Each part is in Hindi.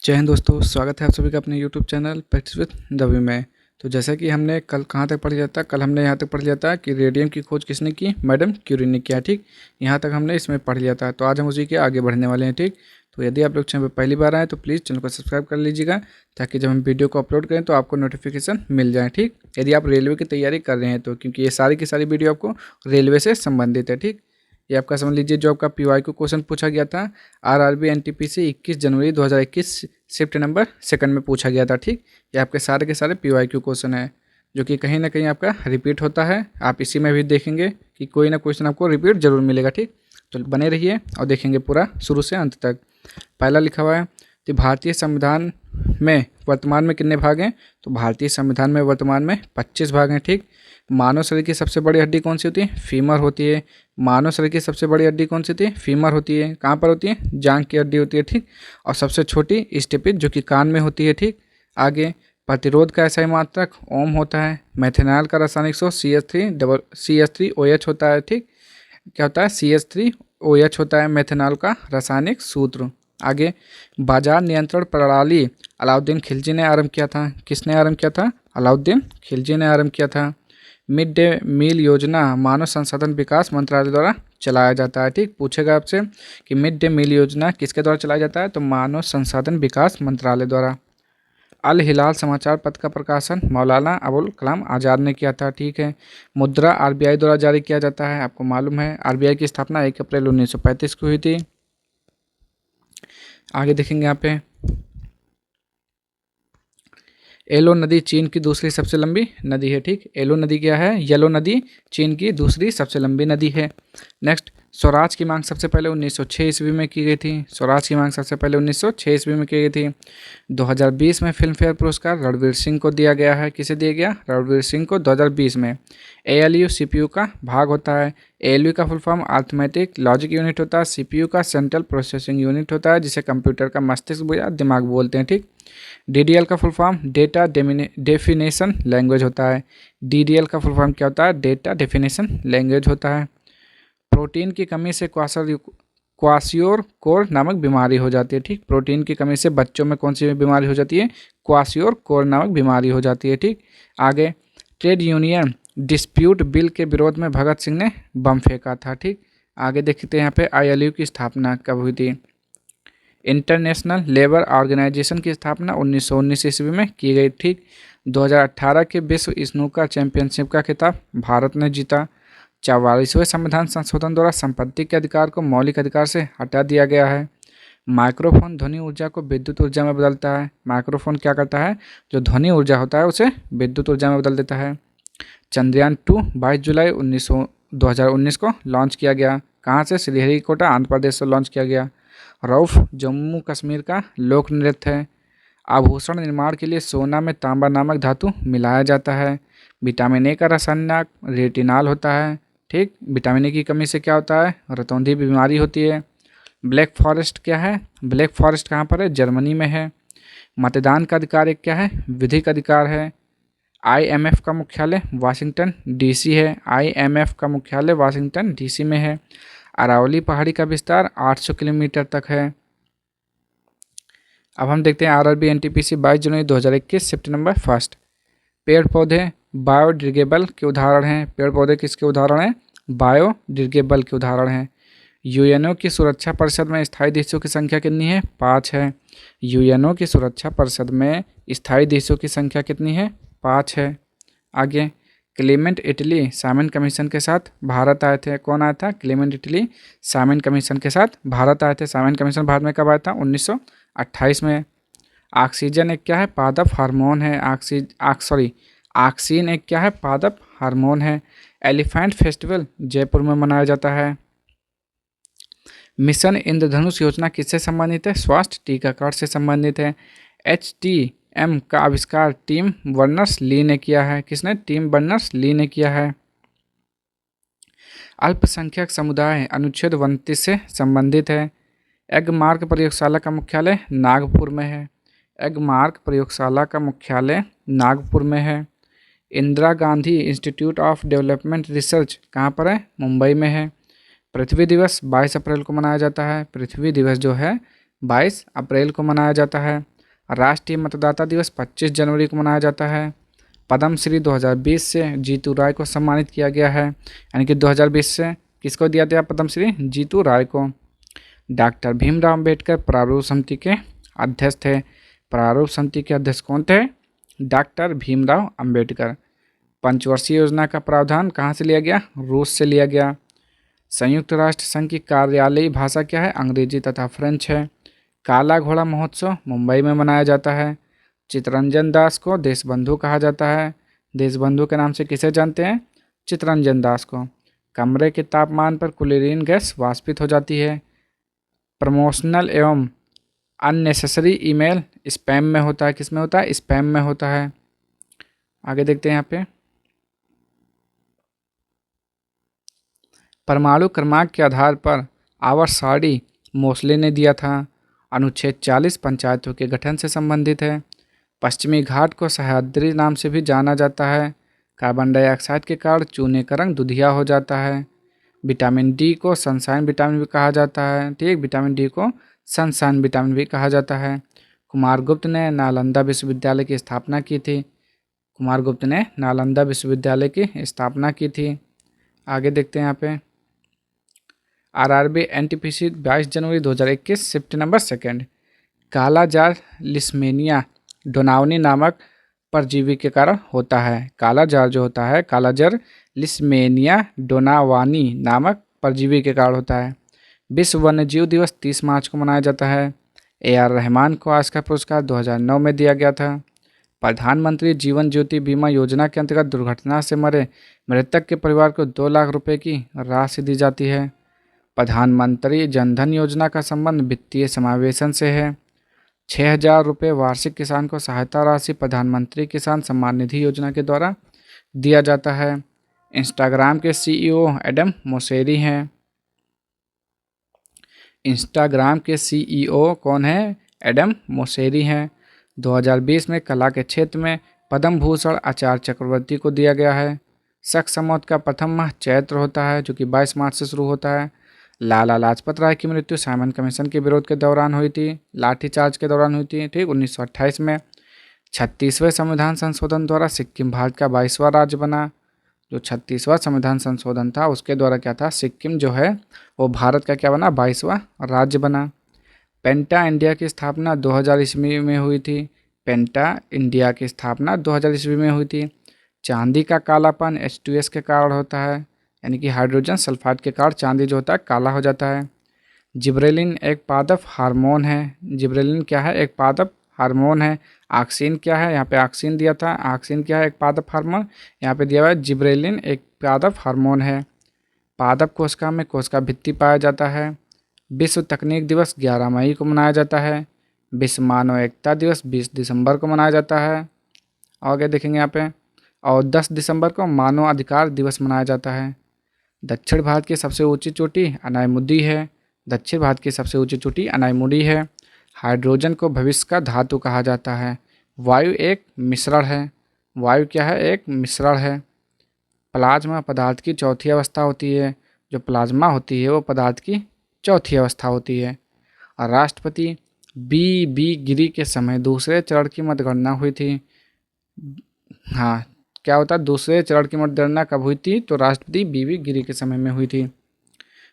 जय हिंद दोस्तों, स्वागत है आप सभी का अपने यूट्यूब चैनल प्रैक्टिस विद दवी में। तो जैसा कि हमने कल कहाँ तक पढ़ लिया था, कल हमने यहाँ तक पढ़ लिया था कि रेडियम की खोज किसने की, मैडम क्यूरी ने किया। ठीक, यहाँ तक हमने इसमें पढ़ लिया था। तो आज हम उसी के आगे बढ़ने वाले हैं। ठीक, तो यदि आप लोग चैनल पर पहली बार आए तो प्लीज़ चैनल को सब्सक्राइब कर लीजिएगा, ताकि जब हम वीडियो को अपलोड करें तो आपको नोटिफिकेशन मिल जाए। ठीक, यदि आप रेलवे की तैयारी कर रहे हैं तो, क्योंकि ये सारी की सारी वीडियो आपको रेलवे से संबंधित है। ठीक, ये आपका समझ लीजिए जो आपका PYQ क्वेश्चन पूछा गया था RRB NTPC 21 जनवरी 2021 शिफ्ट नंबर 2 में पूछा गया था। ठीक, ये आपके सारे के सारे PYQ क्वेश्चन है, जो कि कहीं ना कहीं आपका रिपीट होता है। आप इसी में भी देखेंगे कि कोई ना क्वेश्चन आपको रिपीट जरूर मिलेगा। ठीक, तो बने रहिए और देखेंगे पूरा शुरू से अंत तक। पहला लिखा हुआ है कि भारतीय संविधान में वर्तमान में कितने भाग हैं। तो भारतीय संविधान में वर्तमान में 25 भाग हैं। ठीक, मानव शरीर की सबसे बड़ी हड्डी कौन सी होती है, फीमर होती है। मानव शरीर की सबसे बड़ी हड्डी कौन सी होती है, फीमर होती है। कहाँ पर होती है, जांघ की हड्डी होती है। ठीक, और सबसे छोटी स्टेपिज जो कि कान में होती है। ठीक, आगे प्रतिरोध का ऐसा ही मात्रक ओम होता है। मेथेनॉल का रासायनिक सूत्र CH3OH होता है। ठीक, क्या होता है, CH3OH होता है मेथेनॉल का रासायनिक सूत्र। आगे बाजार नियंत्रण प्रणाली अलाउद्दीन खिलजी ने आरंभ किया था। किसने आरंभ किया था, अलाउद्दीन खिलजी ने आरंभ किया था। मिड डे मील योजना मानव संसाधन विकास मंत्रालय द्वारा चलाया जाता है। ठीक, पूछेगा आपसे कि मिड डे मील योजना किसके द्वारा चलाया जाता है, तो मानव संसाधन विकास मंत्रालय द्वारा। अल हिलाल समाचार पत्र का प्रकाशन मौलाना अबुल कलाम आज़ाद ने किया था। ठीक है, मुद्रा RBI द्वारा जारी किया जाता है। आपको मालूम है RBI की स्थापना 1 अप्रैल 1935 को हुई थी। आगे देखेंगे यहाँ पे, येलो नदी चीन की दूसरी सबसे लंबी नदी है। ठीक, येलो नदी क्या है, येलो नदी चीन की दूसरी सबसे लंबी नदी है। नेक्स्ट, स्वराज की मांग सबसे पहले 1906 ईस्वी में की गई थी। स्वराज की मांग सबसे पहले 1906 ईस्वी में की गई थी। 2020 में फिल्म फेयर पुरस्कार रणवीर सिंह को दिया गया है। किसे दिया गया, रणवीर सिंह को 2020 में। ALU CPU का भाग होता है। ALU का full form arithmetic logic unit होता है। CPU का सेंट्रल प्रोसेसिंग यूनिट होता है, जिसे कंप्यूटर का मस्तिष्क या दिमाग बोलते हैं। ठीक, DDL का full form data definition language होता है। DDL का फुल फॉर्म क्या होता है, डेटा डेफिनेशन लैंग्वेज होता है। प्रोटीन की कमी से क्वाशियोर नामक बीमारी हो जाती है। ठीक, प्रोटीन की कमी से बच्चों में कौन सी बीमारी हो जाती है, क्वाशियोर नामक बीमारी हो जाती है। ठीक, आगे ट्रेड यूनियन डिस्प्यूट बिल के विरोध में भगत सिंह ने बम फेंका था। ठीक, आगे देखते हैं यहाँ पे ILU की स्थापना कब हुई थी। इंटरनेशनल लेबर ऑर्गेनाइजेशन की स्थापना 1919 ईस्वी में की गई। ठीक, 2018 के विश्व स्नूकर चैंपियनशिप का खिताब भारत ने जीता। 44वें संविधान संशोधन द्वारा संपत्ति के अधिकार को मौलिक अधिकार से हटा दिया गया है। माइक्रोफोन ध्वनि ऊर्जा को विद्युत ऊर्जा में बदलता है। माइक्रोफोन क्या करता है, जो ध्वनि ऊर्जा होता है उसे विद्युत ऊर्जा में बदल देता है। चंद्रयान 2 22 जुलाई 2019 को लॉन्च किया गया। कहाँ से, श्रीहरिकोटा आंध्र प्रदेश से लॉन्च किया गया। रऊफ जम्मू कश्मीर का लोक नृत्य है। आभूषण निर्माण के लिए सोना में तांबा नामक धातु मिलाया जाता है। विटामिन ए का रासायनिक रेटिनॉल होता है। ठीक, विटामिन ए की कमी से क्या होता है, रतौंधी बीमारी होती है। ब्लैक फॉरेस्ट क्या है, ब्लैक फॉरेस्ट कहाँ पर है, जर्मनी में है। मतदान का अधिकार एक क्या है, विधिक अधिकार है। IMF का मुख्यालय वाशिंगटन DC है। IMF का मुख्यालय वाशिंगटन DC में है। अरावली पहाड़ी का विस्तार 800 किलोमीटर तक है। अब हम देखते हैं RRB NTPC 22 जनवरी 2021 शिफ्ट नंबर 1। पेड़ पौधे बायोडिग्रेडेबल के उदाहरण हैं। पेड़ पौधे किसके उदाहरण हैं, बायोडिग्रेडेबल के उदाहरण हैं। UNO की सुरक्षा परिषद में स्थायी देशों की संख्या कितनी है, 5 है। UNO की सुरक्षा परिषद में स्थायी देशों की संख्या कितनी है, 5 है। आगे क्लेमेंट इटली साइमन कमीशन के साथ भारत आए थे। कौन आया था, क्लेमेंट इटली साइमन कमीशन के साथ भारत आए थे। साइमन कमीशन भारत में कब आया था, 1928 में। ऑक्सीजन एक क्या है, पादप हार्मोन है। ऑक्सीन एक क्या है, पादप हार्मोन है। एलिफेंट फेस्टिवल जयपुर में मनाया जाता है। मिशन इंद्रधनुष योजना किससे संबंधित है, स्वास्थ्य टीकाकरण से संबंधित है। HTM का आविष्कार टिम बर्नर्स ली ने किया है। किसने, टिम बर्नर्स ली ने किया है। अल्पसंख्यक समुदाय अनुच्छेद 29 से संबंधित है। एगमार्क प्रयोगशाला का मुख्यालय नागपुर में है। एगमार्क प्रयोगशाला का मुख्यालय नागपुर में है। Indira Gandhi institute of development research कहाँ पर है, मुंबई में है। पृथ्वी दिवस 22 अप्रैल को मनाया जाता है। पृथ्वी दिवस जो है 22 अप्रैल को मनाया जाता है। राष्ट्रीय मतदाता दिवस 25 जनवरी को मनाया जाता है। पद्मश्री 2020 से जीतू राय को सम्मानित किया गया है, यानी कि 2020 से किसको दिया गया पद्मश्री? जीतू राय को। डॉक्टर भीमराव अंबेडकर प्रारूप समिति के अध्यक्ष थे। प्रारूप समिति के अध्यक्ष कौन थे? डॉक्टर भीमराव अंबेडकर। पंचवर्षीय योजना का प्रावधान कहाँ से लिया गया? रूस से लिया गया। संयुक्त राष्ट्र संघ की कार्यालयीय भाषा क्या है? अंग्रेजी तथा फ्रेंच है। काला घोड़ा महोत्सव मुंबई में मनाया जाता है। चित्तरंजन दास को देशबंधु कहा जाता है। देशबंधु के नाम से किसे जानते हैं? चित्तरंजन दास को। कमरे के तापमान पर क्लोरीन गैस वाष्पित हो जाती है। प्रमोशनल एवं अननेसेसरी ईमेल स्पैम में होता है। किस में होता है? स्पैम में होता है। आगे देखते हैं यहाँ पे परमाणु क्रमांक के आधार पर आवर्साडी मोस्ले ने दिया था। अनुच्छेद 40 पंचायतों के गठन से संबंधित है। पश्चिमी घाट को सह्याद्री नाम से भी जाना जाता है। कार्बन डाइऑक्साइड के कारण चूने का रंग दुधिया हो जाता है। विटामिन डी को सनशाइन विटामिन भी कहा जाता है। ठीक, विटामिन डी को सनशाइन विटामिन भी कहा जाता है। कुमारगुप्त ने नालंदा विश्वविद्यालय की स्थापना की थी। कुमारगुप्त ने नालंदा विश्वविद्यालय की स्थापना की थी। आगे देखते हैं यहाँ पे आरआरबी एनटीपीसी 22 जनवरी 2021 शिफ्ट नंबर 2। कालाजार लिस्मेनिया डोनावनी नामक परजीवी के कारण होता है। कालाजार जो होता है, कालाजार लिस्मेनिया डोनावानी नामक परजीवी के कारण होता है। विश्व वन्यजीव दिवस 30 मार्च को मनाया जाता है। AR रहमान को ऑस्कर पुरस्कार 2009 में दिया गया था। प्रधानमंत्री जीवन ज्योति बीमा योजना के अंतर्गत दुर्घटना से मरे मृतक के परिवार को 2 लाख रुपए की राशि दी जाती है। प्रधानमंत्री जनधन योजना का संबंध वित्तीय समावेशन से है। 6,000 रुपये वार्षिक किसान को सहायता राशि प्रधानमंत्री किसान सम्मान निधि योजना के द्वारा दिया जाता है। इंस्टाग्राम के CEO एडम मोसेरी हैं। इंस्टाग्राम के CEO कौन है? एडम मोसेरी हैं। 2020 में कला के क्षेत्र में पद्म भूषण आचार्य चक्रवर्ती को दिया गया है। शक संवत का प्रथम माह चैत्र होता है, जो कि 22 मार्च से शुरू होता है। लाला लाजपत राय की मृत्यु साइमन कमीशन के विरोध के दौरान हुई थी, लाठीचार्ज के दौरान हुई थी। ठीक, 1928 में 36वें संविधान संशोधन द्वारा सिक्किम भारत का 22वां राज्य बना। जो 36वां संविधान संशोधन था उसके द्वारा क्या था? सिक्किम जो है वो भारत का क्या बना? 22वां राज्य बना। पेंटा इंडिया की स्थापना 2000 ईस्वी में हुई थी। पेंटा इंडिया की स्थापना 2000 ईस्वी में हुई थी। चांदी का कालापन H2S के कारण होता है, यानी कि हाइड्रोजन सल्फाइड के कारण चांदी जो होता है काला हो जाता है। जिब्रेलिन एक पादप हार्मोन है। जिब्रेलिन क्या है? एक पादप हार्मोन है। ऑक्सीन क्या है? यहाँ पे ऑक्सीन दिया था। ऑक्सीन क्या है? एक पादप हार्मोन। यहाँ पे दिया हुआ है जिब्रेलिन एक पादप हार्मोन है। पादप कोशिका में कोशिका भित्ति पाया जाता है। विश्व तकनीक दिवस 11 मई को मनाया जाता है। विश्व मानव एकता दिवस 20 दिसंबर को मनाया जाता है। आगे देखेंगे यहाँ पे। और 10 दिसंबर को मानव अधिकार दिवस मनाया जाता है। दक्षिण भारत की सबसे ऊंची चोटी अनायमुदी है। दक्षिण भारत की सबसे ऊंची चोटी अनायमुदी है। हाइड्रोजन को भविष्य का धातु कहा जाता है। वायु एक मिश्रण है। वायु क्या है? एक मिश्रण है। प्लाज्मा पदार्थ की चौथी अवस्था होती है। जो प्लाज्मा होती है वो पदार्थ की चौथी अवस्था होती है। और राष्ट्रपति बी गिरी के समय दूसरे चरण की मतगणना हुई थी। हाँ, क्या होता है? दूसरे चरण की मतगणना कब हुई थी? तो राष्ट्रपति बी गिरी के समय में हुई थी।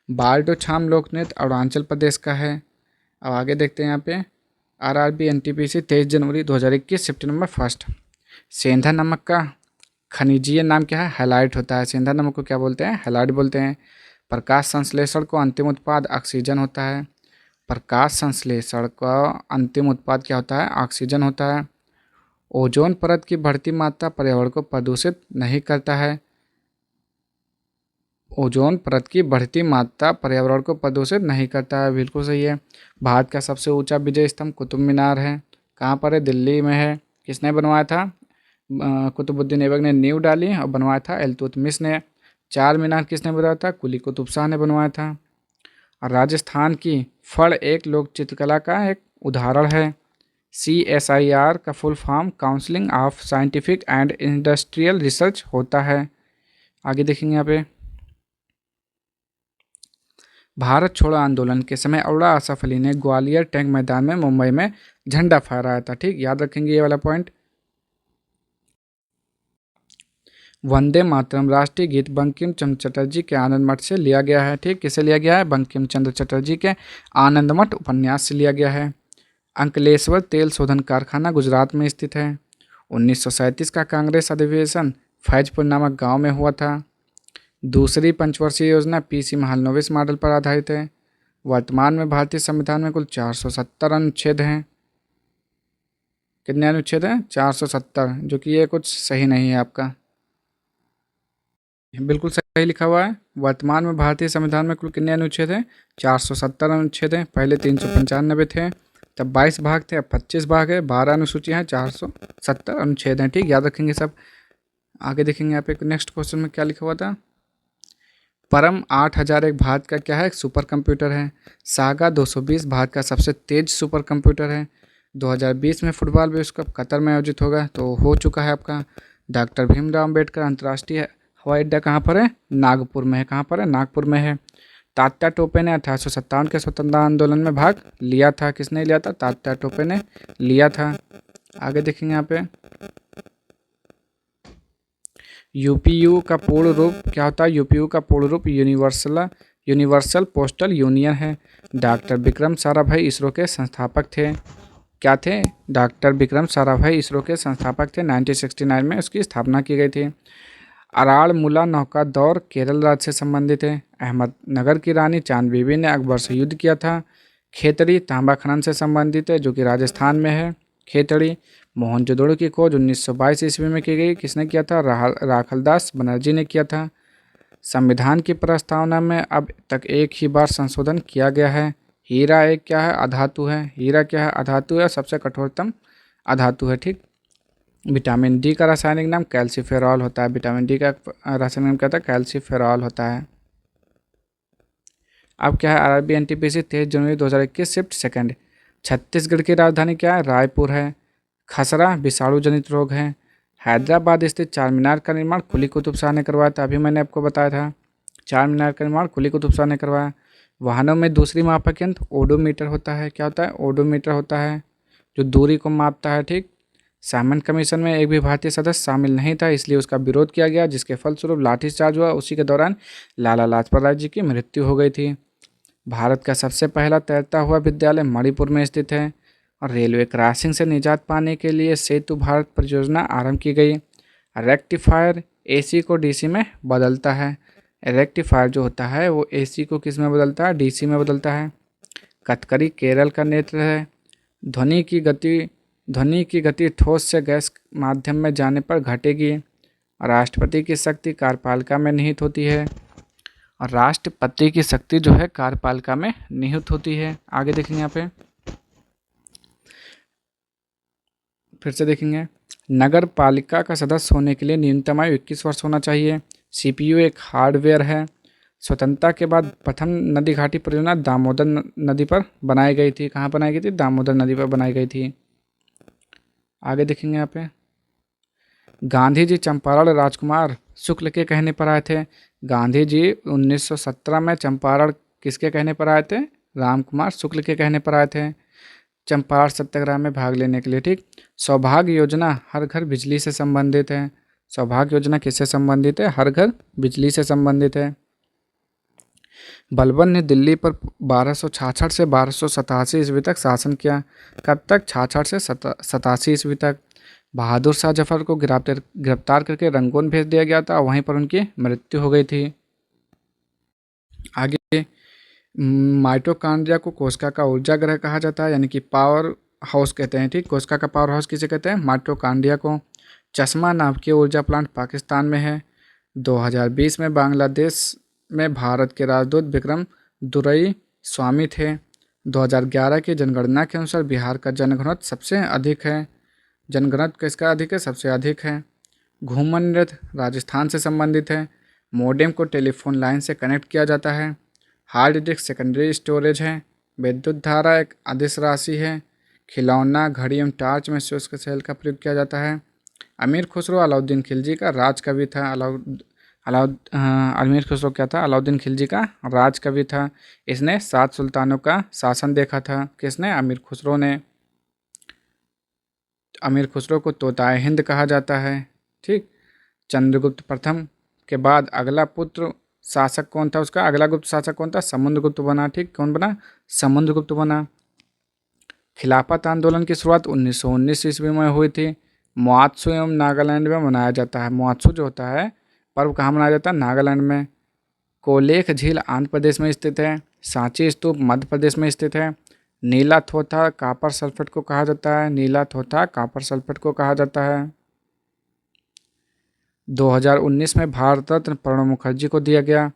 बाल्डोछाम लोकनृत्य अरुणाचल प्रदेश का है। अब आगे देखते हैं यहाँ पे आरआरबी एनटीपीसी 23 जनवरी 2021 शिफ्ट नंबर 1। सेंधा नमक का खनिजीय नाम क्या है? हैलाइड होता है। सेंधा नमक को क्या बोलते हैं? हैलाइड बोलते हैं। प्रकाश संश्लेषण को अंतिम उत्पाद ऑक्सीजन होता है। प्रकाश संश्लेषण का अंतिम उत्पाद क्या होता है? ऑक्सीजन होता है। ओजोन परत की बढ़ती मात्रा पर्यावरण को प्रदूषित नहीं करता है। ओजोन परत की बढ़ती मात्रा पर्यावरण को प्रदूषित नहीं करता है, बिल्कुल सही है। भारत का सबसे ऊंचा विजय स्तंभ कुतुब मीनार है। कहाँ पर है? दिल्ली में है। किसने बनवाया था? कुतुबुद्दीन ऐबक ने नींव डाली और बनवाया था इल्तुतमिश ने। चार मीनार किसने बनवाया था? कुली कुतुब शाह ने बनवाया था। और राजस्थान की फड़ एक लोक चित्रकला का एक उदाहरण है। CSIR का full form counselling of scientific and industrial research होता है। आगे देखेंगे यहाँ पे भारत छोड़ो आंदोलन के समय अरोड़ा आसफ अली ने ग्वालियर टैंक मैदान में मुंबई में झंडा फहराया था। ठीक, याद रखेंगे ये वाला पॉइंट। वंदे मातरम राष्ट्रीय गीत बंकिम चंद्र चटर्जी के आनंद मठ से लिया गया है। ठीक, किसे लिया गया है? बंकिम चंद्र चटर्जी के आनंद मठ उपन्यास से लिया गया है। अंकलेश्वर तेल शोधन कारखाना गुजरात में स्थित है। 1937 का कांग्रेस अधिवेशन फैजपुर नामक गांव में हुआ था। दूसरी पंचवर्षीय योजना पीसी महालनोबिस मॉडल पर आधारित है। वर्तमान में भारतीय संविधान में कुल 470 अनुच्छेद हैं। कितने अनुच्छेद हैं? 470, जो कि ये कुछ सही नहीं है आपका। बिल्कुल सही लिखा हुआ है। वर्तमान में भारतीय संविधान में कुल कितने अनुच्छेद हैं? 470 अनुच्छेद हैं। पहले 395 थे, तब 22 भाग थे, अब 25 भाग है, 12 अनुसूचियाँ हैं, 470 अनुच्छेद हैं। ठीक, याद रखेंगे सब। आगे देखेंगे यहाँ पे नेक्स्ट क्वेश्चन में क्या लिखा हुआ था। परम 8001 भारत का क्या है? एक सुपर कंप्यूटर है। सागा 220 भारत का सबसे तेज सुपर कंप्यूटर है। 2020 में फुटबॉल विश्व कप कतर में आयोजित होगा, तो हो चुका है आपका। डॉक्टर भीमराव अम्बेडकर अंतर्राष्ट्रीय हवाई अड्डा कहाँ पर है? नागपुर में है। कहाँ पर है? नागपुर में है। तात्या टोपे ने 1857 के स्वतंत्रता आंदोलन में भाग लिया था। किसने लिया था? तात्या टोपे ने लिया था। आगे देखेंगे यहाँ पे यूपीयू का पूर्ण रूप क्या होता है? यूपीयू का पूर्ण रूप यूनिवर्सल पोस्टल यूनियन है। डॉक्टर विक्रम साराभाई इसरो के संस्थापक थे। क्या थे? डॉक्टर विक्रम साराभाई इसरो के संस्थापक थे। 1969 में उसकी स्थापना की गई थी। अराड़मुला नौका दौर केरल राज्य से संबंधित है। अहमदनगर की रानी चांद बीबी ने अकबर से युद्ध किया था। खेतड़ी तांबा खनन से संबंधित है, जो कि राजस्थान में है। खेतड़ी मोहनजोदड़ो की खोज 1922 ईस्वी में की गई। किसने किया था? राखलदास बनर्जी ने किया था। संविधान की प्रस्तावना में अब तक एक ही बार संशोधन किया गया है। हीरा एक क्या है? अधातु है। हीरा क्या है? अधातु है, सबसे कठोरतम अधातु है। ठीक, विटामिन डी का रासायनिक नाम कैल्सीफेरॉल होता है। विटामिन डी का रासायनिक नाम क्या होता है? कैल्सीफेरॉल होता है। अब क्या है? आरआरबी एनटीपीसी 23 जनवरी 2021 शिफ्ट सेकंड। छत्तीसगढ़ की राजधानी क्या है? रायपुर है। खसरा विषाणु जनित रोग है। हैदराबाद स्थित चार मीनार का निर्माण कुली कुतुब शाह ने करवाया था। अभी मैंने आपको बताया था, चार मीनार का निर्माण कुली कुतुब शाह ने करवाया। वाहनों में दूसरी मापक यंत्र ओडोमीटर होता है। क्या होता है? ओडोमीटर होता है, जो दूरी को मापता है। ठीक, साइमन कमीशन में एक भी भारतीय सदस्य शामिल नहीं था, इसलिए उसका विरोध किया गया, जिसके फलस्वरूप लाठीचार्ज हुआ। उसी के दौरान लाला लाजपत राय जी की मृत्यु हो गई थी। भारत का सबसे पहला तैरता हुआ विद्यालय मणिपुर में स्थित है। और रेलवे क्रॉसिंग से निजात पाने के लिए सेतु भारत परियोजना आरंभ की गई। रेक्टिफायर एसी को डीसी में बदलता है। रेक्टिफायर जो होता है वो एसी को किस में बदलता है? डीसी में बदलता है। कथकरी केरल का नेत्र है। ध्वनि की गति ठोस से गैस माध्यम में जाने पर घटेगी। राष्ट्रपति की शक्ति कार्यपालिका में निहित होती है। और राष्ट्रपति की शक्ति जो है कार्यपालिका में निहित होती है। आगे देखेंगे यहाँ पे, फिर से देखेंगे। नगर पालिका का सदस्य होने के लिए न्यूनतम आयु 21 वर्ष होना चाहिए। सीपीयू एक हार्डवेयर है। स्वतंत्रता के बाद प्रथम नदी घाटी परियोजना दामोदर नदी पर बनाई गई थी। कहाँ बनाई गई थी? दामोदर नदी पर बनाई गई थी। आगे देखेंगे यहाँ पे, गांधी जी चंपारण राजकुमार शुक्ल के कहने पर आए थे। गांधी जी 1917 में चंपारण किसके कहने पर आए थे? रामकुमार शुक्ल के कहने पर आए थे चंपारण सत्याग्रह में भाग लेने के लिए। ठीक, सौभाग्य योजना हर घर बिजली से संबंधित है। सौभाग्य योजना किससे संबंधित है? हर घर बिजली से संबंधित है। बलबन ने दिल्ली पर 1266 से 1287 ईस्वी तक शासन किया। कब तक? 66 से 87 ईस्वी तक। बहादुर शाह जफर को गिरफ्तार करके रंगून भेज दिया गया था, वहीं पर उनकी मृत्यु हो गई थी। आगे, माइटोकॉन्ड्रिया को कोशिका का ऊर्जा ग्रह कहा जाता है, यानी कि पावर हाउस कहते हैं। ठीक, कोशिका का पावर हाउस किसे कहते हैं? माइटोकॉन्ड्रिया को। चश्मा नाभिकीय ऊर्जा प्लांट पाकिस्तान में है। 2020 में बांग्लादेश में भारत के राजदूत विक्रम दुरई स्वामी थे। 2011 की जनगणना के अनुसार बिहार का जनघनत्व सबसे अधिक है। जनघनत्व किसका अधिक है? सबसे अधिक है। घूमन नृत्य राजस्थान से संबंधित है। मोडेम को टेलीफोन लाइन से कनेक्ट किया जाता है। हार्ड डिस्क सेकेंडरी स्टोरेज है। विद्युत धारा एक अदिश राशि है। खिलौना, घड़ी एवं टार्च में शुष्क सेल का प्रयोग किया जाता है। अमीर खुसरो अलाउद्दीन खिलजी का राज कवि था। अमीर खुसरो क्या था? अलाउद्दीन खिलजी का राज कवि था। इसने 7 सुल्तानों का शासन देखा था। किसने? अमीर खुसरो ने। अमीर खुसरो को तोताए हिंद कहा जाता है। ठीक। चंद्रगुप्त प्रथम के बाद अगला पुत्र शासक कौन था? उसका अगला गुप्त शासक कौन था? समुद्रगुप्त बना। ठीक। कौन बना? समुद्रगुप्त बना। खिलाफत आंदोलन की शुरुआत 1919 ईस्वी में हुई थी। मुआत्सु एवं नागालैंड में मनाया जाता है। मुआत्सु जो होता है पर्व कहाँ मनाया जाता है? नागालैंड में। कोलेख झील आंध्र प्रदेश में स्थित है। सांची स्तूप मध्य प्रदेश में स्थित है। नीला थोथा कॉपर सल्फेट को कहा जाता है। नीला थोथा कॉपर सल्फेट को कहा जाता है। 2019 में भारत रत्न प्रणब मुखर्जी को दिया गया।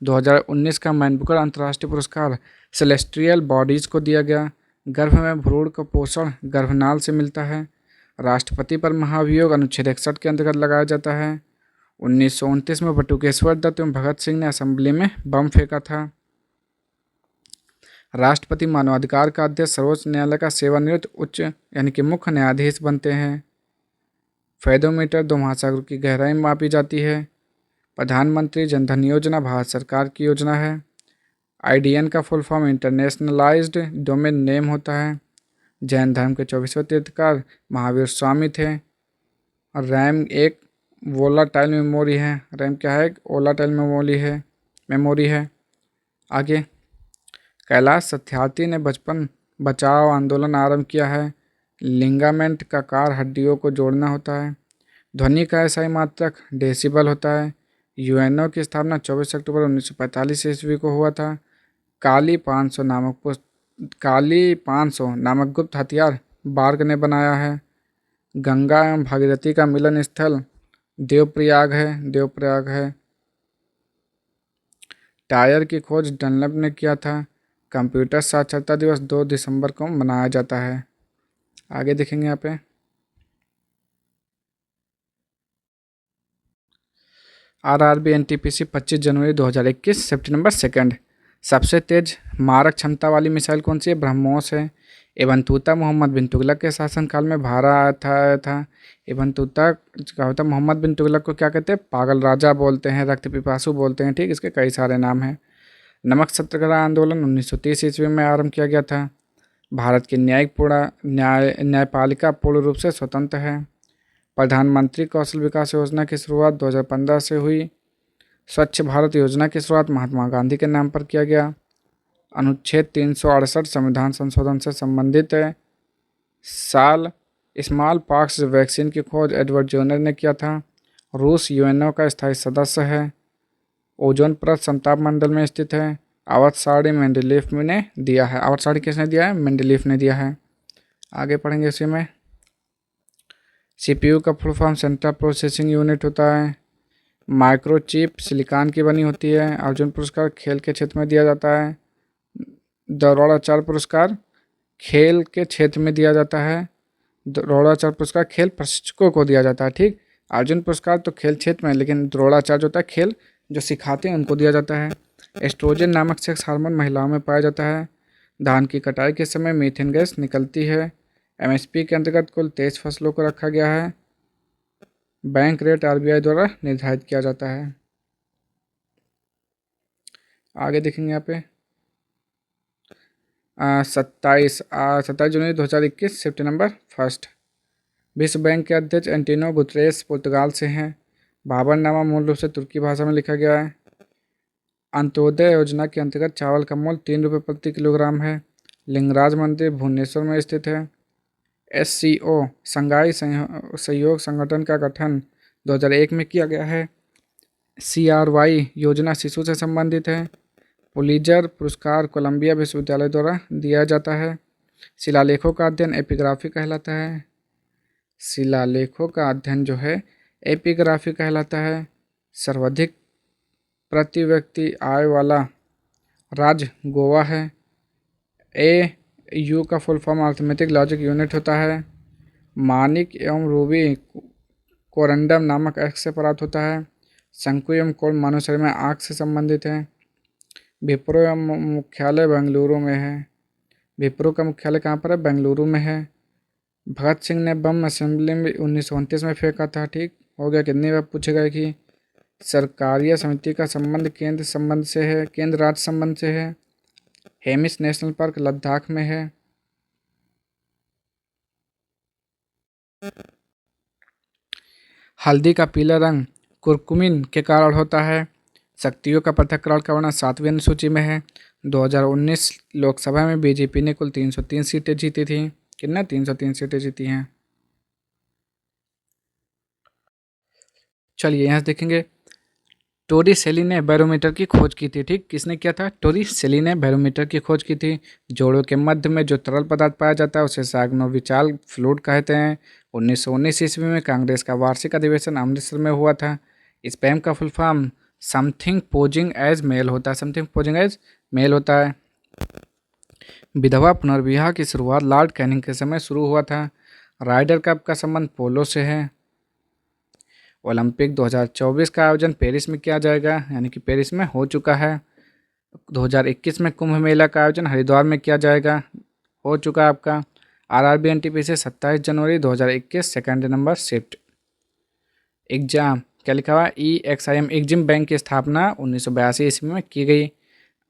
2019 का मैन बुकर अंतर्राष्ट्रीय पुरस्कार सेलेस्टियल बॉडीज को दिया गया। गर्भ में भ्रूण का पोषण गर्भनाल से मिलता है। राष्ट्रपति पर महाभियोग अनुच्छेद 61 के अंतर्गत लगाया जाता है। 1929 में बटुकेश्वर दत्त एवं भगत सिंह ने असेंबली में बम फेंका था। राष्ट्रपति मानवाधिकार का अध्यक्ष सर्वोच्च न्यायालय का सेवानिवृत्त उच्च यानी कि मुख्य न्यायाधीश बनते हैं। फेदोमीटर 2 महासागर की गहराई मापी जाती है। प्रधानमंत्री जनधन योजना भारत सरकार की योजना है। आईडीएन का full form internationalised domain name होता है। जैन धर्म के 24वें तीर्थकार महावीर स्वामी थे। और रैम एक वोलाटाइल मेमोरी है। रैम क्या है? एक वोलाटाइल मेमोरी है। आगे, कैलाश सत्यार्थी ने बचपन बचाओ आंदोलन आरंभ किया है। लिंगामेंट का कार्य हड्डियों को जोड़ना होता है। ध्वनि का एसआई मात्रक डेसिबल होता है। यूएनओ की स्थापना 24 अक्टूबर 1945 ईस्वी को हुआ था। काली 500 नामक गुप्त हथियार बार्ग ने बनाया है। गंगा एवं भागीरथी का मिलन स्थल देवप्रयाग है। टायर की खोज डनलप ने किया था। कंप्यूटर साक्षरता दिवस 2 दिसंबर को मनाया जाता है। आगे देखेंगे यहाँ पे आरआरबी एनटीपीसी 25 जनवरी 2021 सेफ्टी नंबर 2। सबसे तेज मारक क्षमता वाली मिसाइल कौन सी है? ब्रह्मोस है। इब्न तूता मोहम्मद बिन तुगलक के शासनकाल में भारत आया था। इब्न तूता क्या होता है? मोहम्मद बिन तुगलक को क्या कहते हैं? पागल राजा बोलते हैं, रक्त पिपासु बोलते हैं। ठीक। इसके कई सारे नाम हैं। नमक सत्याग्रह आंदोलन 1930 ईस्वी में आरंभ किया गया था। भारत की न्यायपालिका पूर्ण रूप से स्वतंत्र है। प्रधानमंत्री कौशल विकास योजना की शुरुआत 2015 से हुई। स्वच्छ भारत योजना की शुरुआत महात्मा गांधी के नाम पर किया गया। अनुच्छेद 368 संविधान संशोधन से संबंधित है। साल स्मॉल पॉक्स वैक्सीन की खोज एडवर्ड जोनर ने किया था। रूस यूएनओ का स्थायी सदस्य है। ओजोन परत समताप मंडल में स्थित है। आवर्त सारणी मेंडेलीफ ने दिया है। आवर्त सारणी किसने दिया है? मेंडेलीफ ने दिया है। आगे पढ़ेंगे इसी में। सीपीयू का full form central processing unit होता है। माइक्रोचिप सिलिकॉन की बनी होती है। अर्जुन पुरस्कार खेल के क्षेत्र में दिया जाता है। द्रोणाचार्य पुरस्कार खेल के क्षेत्र में दिया जाता है। द्रोणाचार्य पुरस्कार खेल प्रशिक्षकों को दिया जाता है। ठीक। अर्जुन पुरस्कार तो खेल क्षेत्र में, लेकिन द्रोणाचार्य जो होता है खेल जो सिखाते हैं उनको दिया जाता है। एस्ट्रोजन नामक सेक्स हार्मोन महिलाओं में पाया जाता है। धान की कटाई के समय मीथेन गैस निकलती है। एमएसपी के अंतर्गत कुल 23 फसलों को रखा गया है। बैंक रेट आरबीआई द्वारा निर्धारित किया जाता है। आगे देखेंगे यहाँ पे 27 जनवरी 2021 सितंबर 1। विश्व बैंक के अध्यक्ष एंटोनियो गुतरेस पुर्तगाल से हैं। बाबरनामा मूल रूप से तुर्की भाषा में लिखा गया है। अंत्योदय योजना के अंतर्गत चावल का मूल्य 3 रुपये प्रति किलोग्राम है। लिंगराज मंदिर भुवनेश्वर में स्थित है। एससीओ शंघाई सहयोग संगठन का गठन 2001 में किया गया है। सीआरवाई योजना शिशु से संबंधित है। पुलिजर पुरस्कार कोलंबिया विश्वविद्यालय द्वारा दिया जाता है। शिलालेखों का अध्ययन एपिग्राफी कहलाता है। शिलालेखों का अध्ययन जो है एपिग्राफी कहलाता है। सर्वाधिक प्रति व्यक्ति आय वाला राज्य गोवा है। यू का full form arithmetic logic unit होता है। मानिक एवं रूबी कोरंडम नामक एक्स से प्राप्त होता है। शंकु एवं कोण मानव शरीर में आँख से संबंधित है। विप्रो एवं मुख्यालय बेंगलुरु में है। विप्रो का मुख्यालय कहाँ पर है? बेंगलुरु में है। भगत सिंह ने बम असेंबली में 1929 में फेंका था। ठीक हो गया। कितनी बार पूछेगा कि सरकारीय समिति का संबंध केंद्र संबंध से है, केंद्र राज्य संबंध से है। हेमिस नेशनल पार्क लद्दाख में है। हल्दी का पीला रंग कुरकुमिन के कारण होता है। शक्तियों का पृथक्करण का वर्णन 7वीं अनुसूची में है। 2019 लोकसभा में बीजेपी ने कुल 303 सीटें जीती थी। कितना? 303 सीटें जीती हैं। चलिए यहाँ से देखेंगे, टोरिसेली ने बैरोमीटर की खोज की थी। ठीक, किसने किया था? टोरिसेली ने बैरोमीटर की खोज की थी। जोड़ों के मध्य में जो तरल पदार्थ पाया जाता है उसे साग्नोविचाल फ्लूइड कहते हैं। 1919 ईस्वी में कांग्रेस का वार्षिक अधिवेशन अमृतसर में हुआ था। स्पैम का full form something posing as mail होता है। समथिंग पोजिंग एज मेल होता है। विधवा पुनर्विवाह की शुरुआत लॉर्ड कैनिंग के समय शुरू हुआ था। राइडर कप का संबंध पोलो से है। ओलंपिक 2024 का आयोजन पेरिस में किया जाएगा, यानी कि पेरिस में हो चुका है। 2021 में कुंभ मेला का आयोजन हरिद्वार में किया जाएगा, हो चुका है आपका। आरआरबी एनटीपीसी 27 जनवरी 2021 सेकेंड नंबर शिफ्ट। एग्जाम क्या लिखा हुआ? EXIM एग्जिम बैंक की स्थापना 1982 ईस्वी में की गई।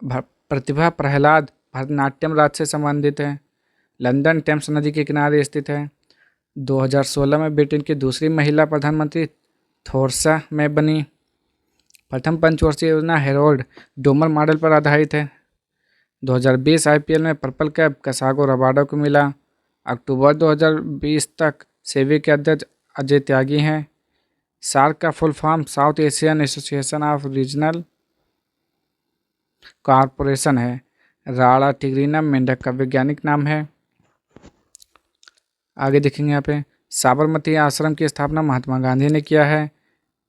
प्रतिभा प्रहलाद भरतनाट्यम राज्य से संबंधित है। लंदन टेम्स नदी के किनारे स्थित है। 2016 में ब्रिटेन की दूसरी महिला प्रधानमंत्री थोरसा में बनी। प्रथम पंचवर्षीय योजना हेरोल्ड डोमर मॉडल पर आधारित है। 2020 IPL में पर्पल कैप कसागो रबाडो को मिला। अक्टूबर 2020 तक सेबी के अध्यक्ष अजय त्यागी हैं। सार्क का full form south Asian association of regional corporation है। राड़ा टिग्रिना मेंढक का वैज्ञानिक नाम है। आगे देखेंगे यहाँ पे, साबरमती आश्रम की स्थापना महात्मा गांधी ने किया है।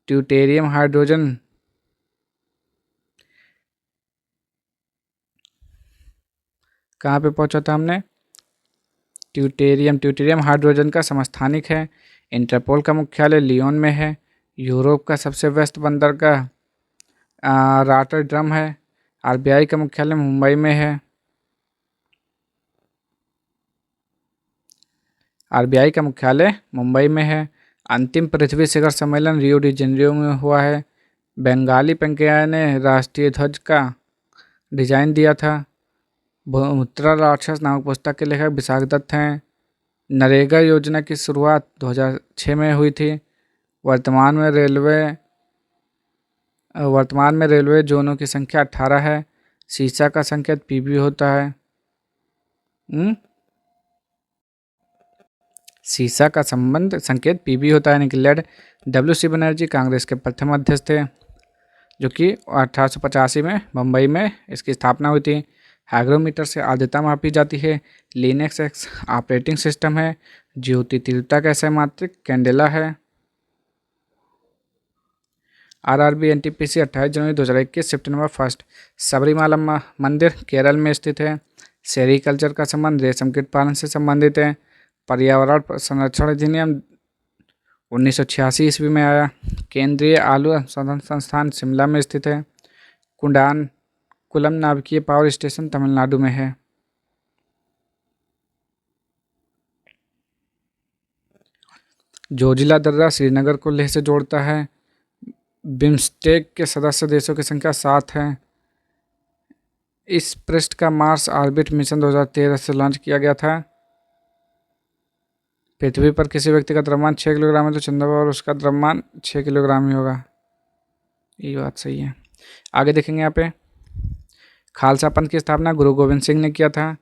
ट्यूटेरियम हाइड्रोजन कहाँ पे पहुंचा था हमने? ट्यूटेरियम हाइड्रोजन का समस्थानिक है। इंटरपोल का मुख्यालय लियोन में है। यूरोप का सबसे व्यस्त बंदरगाह रॉटरडैम है। RBI का मुख्यालय मुंबई में है। RBI का मुख्यालय मुंबई में है। अंतिम पृथ्वी शिखर सम्मेलन रियो डी जेनेरियो में हुआ है। बंगाली पंकैया ने राष्ट्रीय ध्वज का डिजाइन दिया था। भूमित्रा राक्षस नामक पुस्तक के लेखक विशाख दत्त हैं। नरेगा योजना की शुरुआत 2006 में हुई थी। वर्तमान में रेलवे जोनों की संख्या 18 है। सीसा का संकेत PB होता है। सीसा का संकेत PB होता है, यानी कि लेड। WC बनर्जी कांग्रेस के प्रथम अध्यक्ष थे, जो कि 1885 में मुंबई में इसकी स्थापना हुई थी। हाइग्रोमीटर से आर्द्रता मापी जाती है। लिनक्स एक ऑपरेटिंग सिस्टम है। ज्योति तीव्रता का ऐसा मात्रक कैंडेला है। RRB NTPC 28 जनवरी 2021 सितंबर 1 सबरीमाला मंदिर केरल में स्थित है। सेरीकल्चर का संबंध रेशम कीट पालन से संबंधित है। पर्यावरण संरक्षण अधिनियम 1986 ईस्वी में आया। केंद्रीय आलू अनुसंधान संस्थान शिमला में स्थित है। कुंडानकुलम नाभिकीय पावर स्टेशन तमिलनाडु में है। जोजिला दर्रा श्रीनगर को लेह से जोड़ता है। बिम्स्टेक के सदस्य देशों की संख्या 7 है। इस पृष्ठ का मार्स ऑर्बिट मिशन 2013 से लॉन्च किया गया था। पृथ्वी पर किसी व्यक्ति का द्रव्यमान 6 किलोग्राम है तो चंद्रमा पर उसका द्रव्यमान 6 किलोग्राम ही होगा। ये बात सही है। आगे देखेंगे यहाँ पे, खालसा पंथ की स्थापना गुरु गोविंद सिंह ने किया था।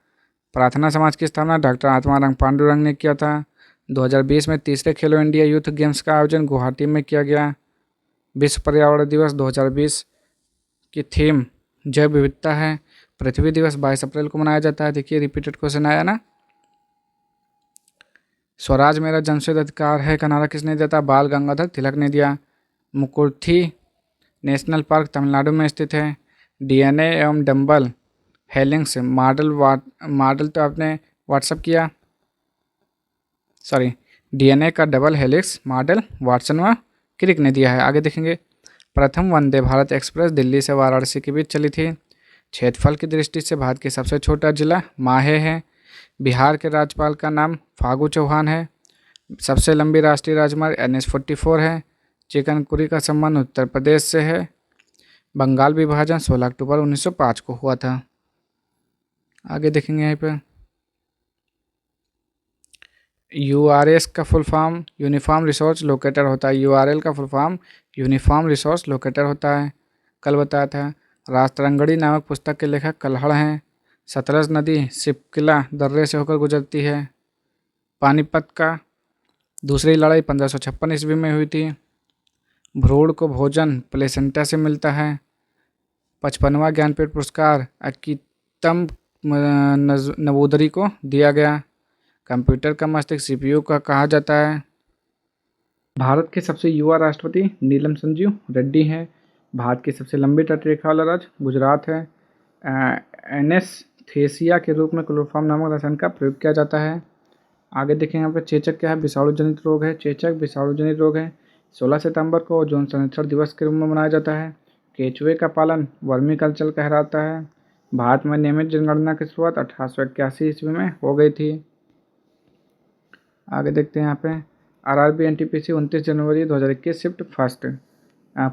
प्रार्थना समाज की स्थापना डॉक्टर आत्माराम पांडुरंग ने किया था। 2020 में तीसरे खेलो इंडिया यूथ गेम्स का आयोजन गुवाहाटी में किया गया। विश्व पर्यावरण दिवस 2020 की थीम जैव विविधता है। पृथ्वी दिवस 22 अप्रैल को मनाया जाता है। देखिए रिपीटेड क्वेश्चन आया ना। स्वराज मेरा जन्मसिद्ध अधिकार है का नारा किसने दिया था? बाल गंगाधर तिलक ने दिया। मुकुर्थी नेशनल पार्क तमिलनाडु में स्थित है। DNA एवं डंबल हेलिंग्स मॉडल तो आपने व्हाट्सअप किया, सॉरी DNA का डबल हेलिक्स मॉडल वाटसन व क्रिक ने दिया है। आगे देखेंगे, प्रथम वंदे भारत एक्सप्रेस दिल्ली से वाराणसी के बीच चली थी। क्षेत्रफल की दृष्टि से भारत के सबसे छोटा जिला माहे है। बिहार के राज्यपाल का नाम फागू चौहान है। सबसे लंबी राष्ट्रीय राजमार्ग NH 44 है। चिकनकुरी का संबंध उत्तर प्रदेश से है। बंगाल विभाजन 16 अक्टूबर 1905 को हुआ था। आगे देखेंगे यहाँ पे URS का full form uniform resource locator होता है। URL का full form uniform resource locator होता है। कल बताया था। राजतरंगड़ी नामक पुस्तक के लेखक कल्हड़ हैं। सतलज नदी सिपकिला दर्रे से होकर गुजरती है। पानीपत का दूसरी लड़ाई 1556 ईस्वी में हुई थी। भ्रूण को भोजन प्लेसेंटा से मिलता है। 55वां ज्ञानपीठ पुरस्कार अकितम नवोदरी को दिया गया। कंप्यूटर का मस्तिष्क CPU का कहा जाता है। भारत के सबसे युवा राष्ट्रपति नीलम संजीव रेड्डी हैं। भारत की सबसे लंबी तटरेखा वाला राज्य गुजरात है। एनेस्थेसिया के रूप में क्लोरोफॉर्म नामक रसायन का प्रयोग किया जाता है। आगे देखें यहाँ पे चेचक क्या है। विषाणु जनित रोग है। चेचक विषाणु जनित रोग है। 16 सितंबर को ओजोन संरक्षण दिवस के रूप में मनाया जाता है। केचुए का पालन वर्मी कल्चर कहलाता है। भारत में नियमित जनगणना की शुरुआत 1881 ईस्वी में हो गई थी। आगे देखते हैं यहाँ पे RRB NTPC 29 जनवरी 2021 शिफ्ट फर्स्ट।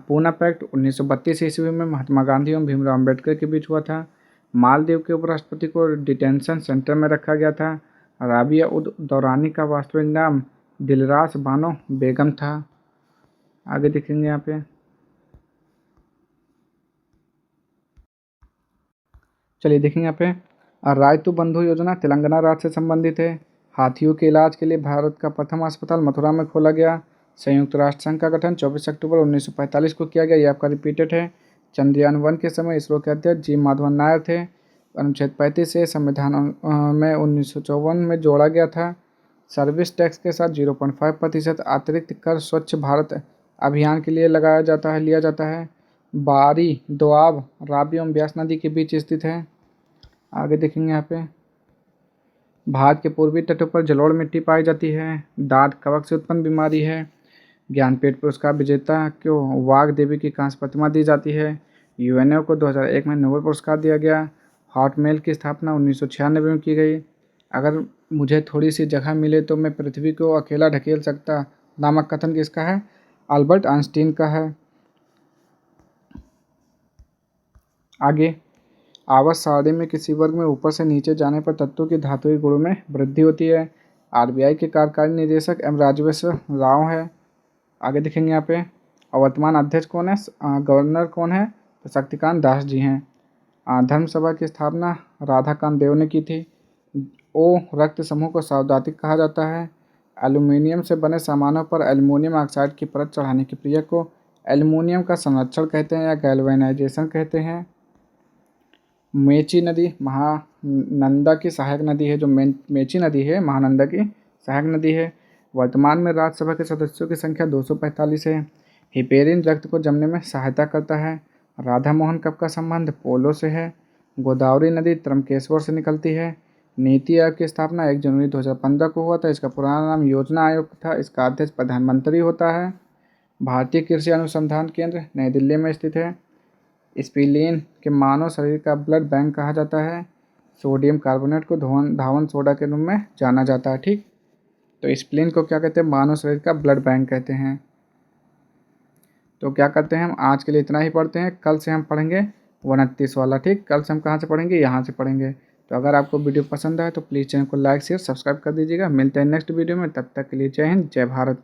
पूना पैक्ट 1932 ईस्वी में महात्मा गांधी एवं भीमराव अम्बेडकर के बीच हुआ था। मालदीव के उपराष्ट्रपति को डिटेंशन सेंटर में रखा गया था। राबिया उद दौरानी का वास्तविक नाम दिलरास बानो बेगम था। आगे देखेंगे यहाँ पे चलिए देखेंगे यहाँ पे रायतु बंधु योजना तेलंगाना राज्य से संबंधित है। हाथियों के इलाज के लिए भारत का प्रथम अस्पताल मथुरा में खोला गया। संयुक्त राष्ट्र संघ का गठन 24 अक्टूबर 1945 को किया गया। ये आपका रिपीटेड है। चंद्रयान 1 के समय इसरो के अध्यक्ष जी माधवन नायर थे। अनुच्छेद 35 से संविधान में 1954 में जोड़ा गया था। सर्विस टैक्स के साथ 0.5% अतिरिक्त कर स्वच्छ भारत अभियान के लिए लिया जाता है। बारी दोआब राबी एवं ब्यास नदी के बीच स्थित है। आगे देखेंगे यहाँ पे भारत के पूर्वी तटों पर जलोढ़ मिट्टी पाई जाती है। दांत कवक से उत्पन्न बीमारी है। ज्ञानपीठ पुरस्कार विजेता को वाघ देवी की कांस्य प्रतिमा दी जाती है। UNO को 2001 में नोबेल पुरस्कार दिया गया। हॉटमेल की स्थापना 1996 में की गई। अगर मुझे थोड़ी सी जगह मिले तो मैं पृथ्वी को अकेला ढकेल सकता नामक कथन किसका है? अल्बर्ट आइंस्टीन का है। आगे आवर्त सारणी में किसी वर्ग में ऊपर से नीचे जाने पर तत्वों की धातुई गुणों में वृद्धि होती है। RBI के कार्यकारी निदेशक M राजवेश्वर राव है। आगे देखेंगे यहाँ पे वर्तमान अध्यक्ष कौन है? गवर्नर कौन है? तो शक्तिकांत दास जी हैं। धर्म सभा की स्थापना राधाकांत देव ने की थी। O रक्त समूह को सौदातिक कहा जाता है। एल्यूमिनियम से बने सामानों पर एल्यूमिनियम ऑक्साइड की परत चढ़ाने की प्रक्रिया को एल्यूमिनियम का संरक्षण कहते हैं या गैल्वेनाइजेशन कहते हैं। मेची नदी महानंदा की सहायक नदी है। जो मेची नदी है महानंदा की सहायक नदी है। वर्तमान में राज्यसभा के सदस्यों की संख्या 245 है। हिपेरिन रक्त को जमने में सहायता करता है। राधा मोहन कप का संबंध पोलो से है। गोदावरी नदी त्रमकेश्वर से निकलती है। नीति आयोग की स्थापना 1 जनवरी 2015 को हुआ था। इसका पुराना नाम योजना आयोग था। इसका अध्यक्ष प्रधानमंत्री होता है। भारतीय कृषि अनुसंधान केंद्र नई दिल्ली में स्थित है। स्पिलीन के मानव शरीर का ब्लड बैंक कहा जाता है। सोडियम कार्बोनेट को धावन सोडा के रूप में जाना जाता है। ठीक, तो स्प्लीन को क्या कहते हैं? मानव शरीर का ब्लड बैंक कहते हैं। तो क्या करते हैं हम आज के लिए इतना ही पढ़ते हैं। कल से हम पढ़ेंगे 29 वाला। ठीक, कल से हम कहाँ से पढ़ेंगे? यहाँ से पढ़ेंगे। तो अगर आपको वीडियो पसंद आए तो प्लीज़ चैनल को लाइक शेयर सब्सक्राइब कर दीजिएगा। मिलते हैं नेक्स्ट वीडियो में। तब तक के लिए जय हिंद जय भारत।